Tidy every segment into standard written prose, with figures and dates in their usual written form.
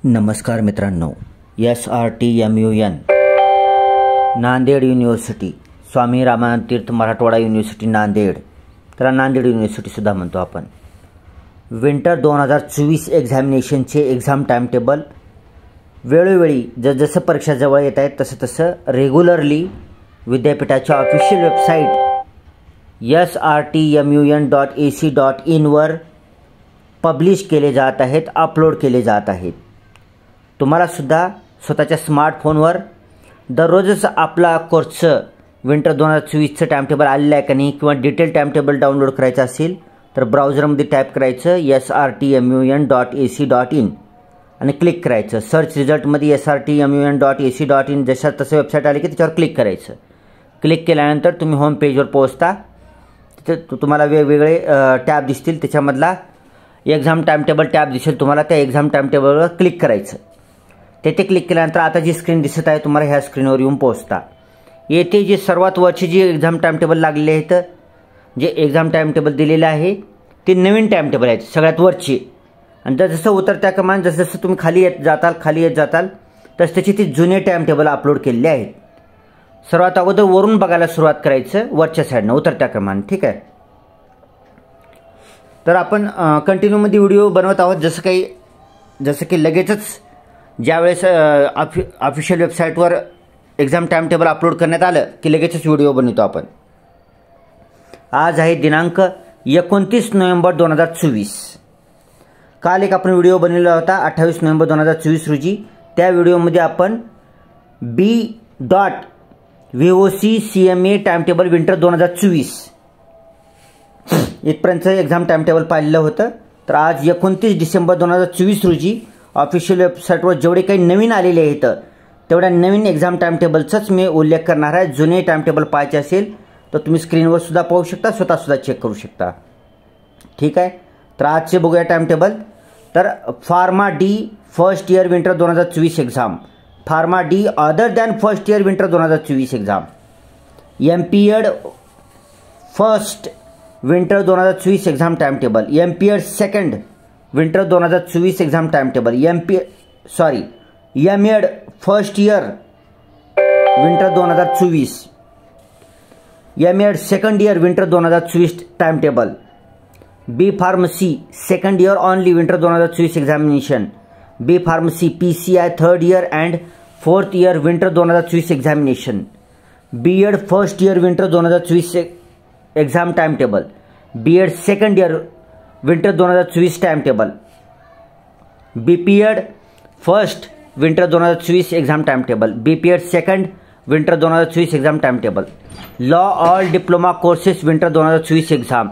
नमस्कार मित्रांनो, SRTMUN Nanded university, Swami Ramanand तीर्थ Marathwada university Nanded, त्याला नांदेड युनिव्हर्सिटीसुद्धा म्हणतो आपण. विंटर 2024 एक्झामिनेशनचे एक्झाम टाईमटेबल वेळोवेळी जसजसं परीक्षा जवळ येत आहेत तसं तसं रेग्युलरली विद्यापीठाच्या ऑफिशियल वेबसाईट SRTMUN.ac.in वर पब्लिश केले जात आहेत, अपलोड केले जात आहेत. तुम्हाला सुद्धा स्वतःच्या स्मार्टफोनवर दररोजच आपला कोर्सचं विंटर 2024चं टाईमटेबल आलेलं आहे का नाही किंवा डिटेल टाईमटेबल डाउनलोड करायचं असेल तर ब्राउझरमध्ये टाईप करायचं SRTMUN.ac.in आणि क्लिक करायचं. सर्च रिझल्टमध्ये SRTMUN.ac.in जशा तसं वेबसाईट आली की त्याच्यावर क्लिक करायचं. क्लिक केल्यानंतर तुम्ही होम पेजवर पोहोचता. तिथे तुम्हाला वेगवेगळे टॅब दिसतील. त्याच्यामधला एक्झाम टाईमटेबल टॅब दिसेल तुम्हाला. त्या एक्झाम टाईमटेबलवर क्लिक करायचं. तेथे क्लिक केल्यानंतर आता जी स्क्रीन दिसत आहे तुम्हाला ह्या स्क्रीनवर येऊन पोहोचता. येथे जे सर्वात वरची जी एक्झाम टाईमटेबल लागलेले आहेत, जे एक्झाम टाईमटेबल दिलेलं आहे ते नवीन टाईमटेबल आहेत सगळ्यात वरची. आणि जसं उतरत्या क्रमाने जसं तुम्ही खाली येत जाताल तसं त्याची ती जुने टाईमटेबल अपलोड केलेले आहेत. सर्वात अगोदर वरून बघायला सुरुवात करायचं, वरच्या साईडनं उतरत्या क्रमाने. ठीक आहे. तर आपण कंटिन्यूमध्ये व्हिडिओ बनवत आहोत. जसं की लगेचच ज्यावेळेस ऑफिशियल वेबसाईटवर एक्झाम टाईमटेबल अपलोड करण्यात आलं की लगेचच व्हिडिओ बनवतो आपण. आज आहे दिनांक 29 नोव्हेंबर 2024. काल एक आपण व्हिडिओ बनवला होता 28 नोव्हेंबर 2024 रोजी. त्या व्हिडिओमध्ये आपण B.VOC CMA टाईमटेबल विंटर 2024 इथपर्यंतचं एक्झाम टाईमटेबल पाहिलेलं होतं. तर आज 29 डिसेंबर 2024 रोजी ऑफिशियल वेबसाईटवर जेवढे काही नवीन आलेले आहेत तेवढ्या नवीन एक्झाम टाईमटेबलचाच मी उल्लेख करणार आहे. जुने टाईमटेबल पाहायचे असेल तर तुम्ही स्क्रीनवर सुद्धा पाहू शकता, स्वतःसुद्धा चेक करू शकता. ठीक आहे. तर आजचे बघूया टाईमटेबल. तर pharma D first year winter 2024 exam, pharma D other than first year winter 2024 exam, MPED first winter 2024 exam timetable, MPED second winter 2024 exam timetable, MED first year winter 2024, MED second year winter 2024 timetable, B pharmacy second year only winter 2024 examination, B pharmacy PCI third year and fourth year winter 2024 examination, BEd first year winter 2024 exam timetable, BEd second year winter 2024 timetable, BPEd first winter 2024 exam timetable, BPEd second winter 2024 exam timetable, law all diploma courses winter 2024 exam,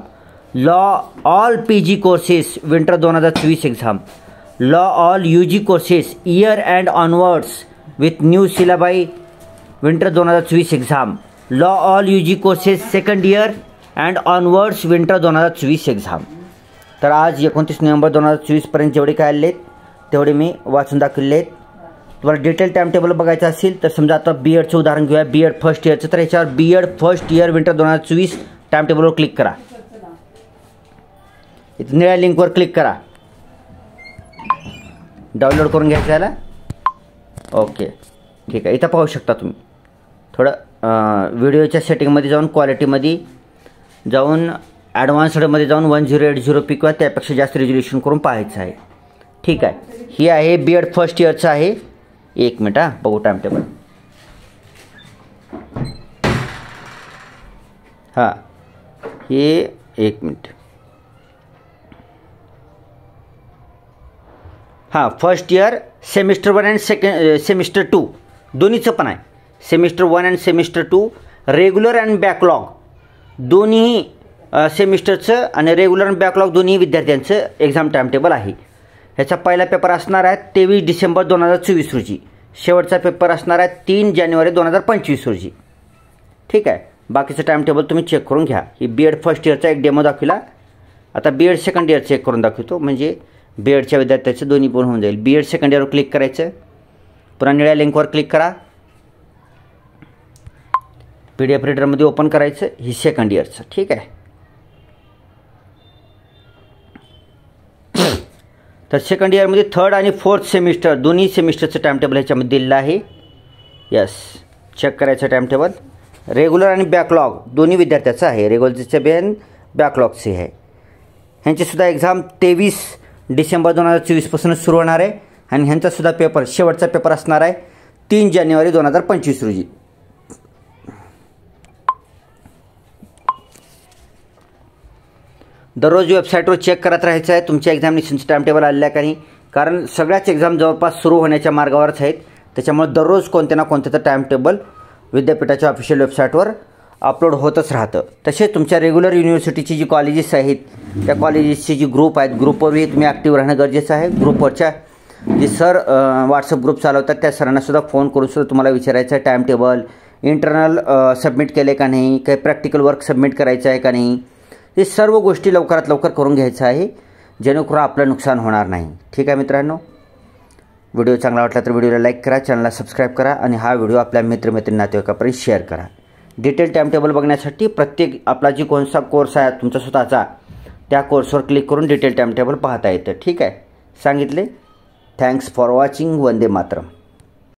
law all PG courses winter 2024 exam, law all UG courses year and onwards with new syllabi winter 2024 exam, law all UG courses second year and onwards winter 2024 exam. तर आज 29 November 2024 पर्यंत जेवढे काय आले तेवढे मी वाचून दाखवले आहेत. तुम्हाला डिटेल टाईमटेबल बघायचं असेल तर समजा आता BEdचं उदाहरण घेऊया. BEd फर्स्ट इयरचं, तर याच्यावर BEd फर्स्ट इयर विंटर 2024 टाईमटेबलवर क्लिक करा. इथं निळ्या लिंकवर क्लिक करा. डाउनलोड करून घ्यायचं याला. ओके, ठीक आहे. इथं पाहू शकता तुम्ही. थोडं व्हिडिओच्या सेटिंगमध्ये जाऊन क्वालिटीमध्ये जाऊन ॲडव्हान्सडमध्ये जाऊन 1080p किंवा त्यापेक्षा जास्त रेझोल्युशन करून पाहायचं आहे. ठीक आहे. ही आहे BEd फर्स्ट इयरचं आहे. एक मिनिट बघू टाईमटेबल. हे एक minute. First year semester 1 and semester 2 दोन्हीचं पण आहे. Semester 1 and semester 2 regular and backlog दोन्ही सेमिस्टरचं आणि रेग्युलर अँड बॅकलॉग दोन्ही विद्यार्थ्यांचं एक्झाम टाईमटेबल आहे. ह्याचा पहिला पेपर असणार आहे 23 डिसेंबर 2024 रोजी. शेवटचा पेपर असणार आहे 3 जानेवारी 2025 रोजी. ठीक आहे. बाकीचं टाईमटेबल तुम्ही चेक करून घ्या. ही BEd फर्स्ट इयरचा एक डेमो दाखविला. आता BEd सेकंड इयर चेक करून दाखवतो, म्हणजे BEdच्या विद्यार्थ्याचं दोन्ही पण होऊन जाईल. BEd सेकंड इयरवर क्लिक करायचं. पुन्हा निळ्या लिंकवर क्लिक करा. PDF रीडरमध्ये ओपन करायचं. ही सेकंड इयरचं. ठीक आहे. तर सेकंड इयरमध्ये थर्ड आणि फोर्थ सेमिस्टर दोन्ही सेमिस्टरचं टाईमटेबल ह्याच्यामध्ये दिलेलं आहे. यस, चेक करायचं टाईमटेबल. रेग्युलर आणि बॅकलॉग दोन्ही विद्यार्थ्याचं आहे. रेग्युलरचे बेन बॅकलॉगचे आहे. ह्यांचीसुद्धा एक्झाम 23 डिसेंबर 2024 पासूनच सुरू होणार आहे आणि ह्यांचासुद्धा पेपर शेवटचा पेपर असणार आहे 3 जानेवारी 2025 रोजी. दररोज वेबसाईटवर चेक करत राहायचं आहे तुमच्या एक्झामिनेशनचं टाईमटेबल आलेलं आहे का नाही, कारण सगळ्याच एक्झाम जवळपास सुरू होण्याच्या मार्गावरच आहेत. त्याच्यामुळे दररोज कोणत्या ना कोणत्याचं टाईमटेबल विद्यापीठाच्या ऑफिशियल वेबसाईटवर अपलोड होतच राहतं. तसेच तुमच्या रेग्युलर युनिव्हर्सिटीची जी कॉलेजेस आहेत त्या कॉलेजेसची जी ग्रुप आहेत ग्रुपवरही तुम्ही ॲक्टिव्ह राहणं गरजेचं आहे. ग्रुपवरच्या जे सर व्हॉट्सअप ग्रुप चालवतात त्या सरांनासुद्धा फोन करूनसुद्धा तुम्हाला विचारायचं आहे टाईमटेबल इंटरनल सबमिट केले का नाही, काही प्रॅक्टिकल वर्क सबमिट करायचं आहे का नाही, हे सर्व गोष्टी लवकरात लवकर करून घ्यायचं आहे जेणेकरून आपलं नुकसान होणार नाही. ठीक आहे मित्रांनो, व्हिडिओ चांगला वाटला तर व्हिडिओला लाईक करा, चॅनलला सबस्क्राईब करा आणि हा व्हिडिओ आपल्या मित्रमैत्रिणी नातेवाईकांपर्यंत शेअर करा. डिटेल टाईमटेबल बघण्यासाठी प्रत्येक आपला जी कोणता कोर्स आहे तुमचा स्वतःचा त्या कोर्सवर क्लिक करून डिटेल टाईमटेबल पाहता येतं. ठीक आहे, सांगितले. Thanks for watching. Vande Mataram.